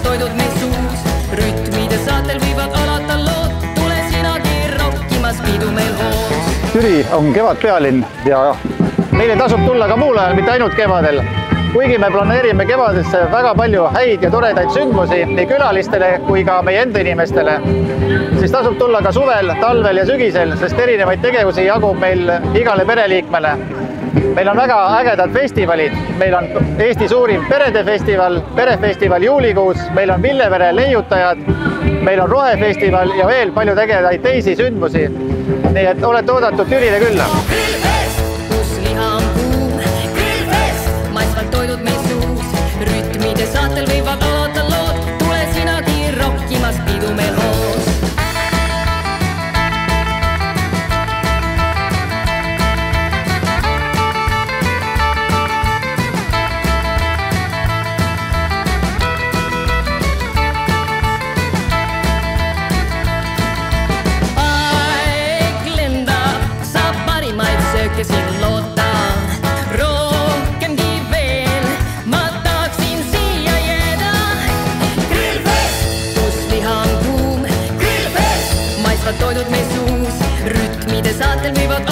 Toidud meil suus, rütmide saatel võivad alata lood, tule sinagi rokkimas pidu meil hoos. Türi on kevadpealinn ja meile tasub tulla ka muul ajal, mitte ainult kevadel. Kuigi me planeerime kevadesse väga palju häid ja toredaid sündmusi nii külalistele kui ka meie enda inimestele, siis tasub tulla ka suvel, talvel ja sügisel, sest erinevaid tegevusi jagub meil igale pereliikmele. Meil on väga ägedad festivalid, meil on Eesti suurim perefestival juulikuus, meil on Villevere leiutajad, meil on rohefestival ja veel palju tegevaid teisi sündmusi. Nii et olete oodatud Türile külla. Grillfest, kus liha on kuum, grillfest, maitsvad toidud meil suus, rütmide saatel võivad alata lood, tule sinagi rokkimas pidu meil hoos. Siin lootan rohkemgi veel, ma tahaksin siia jääda. Grillfest, kus liha on kuum, grillfest, maitsvad toidud meil suus, rütmide saatel võivad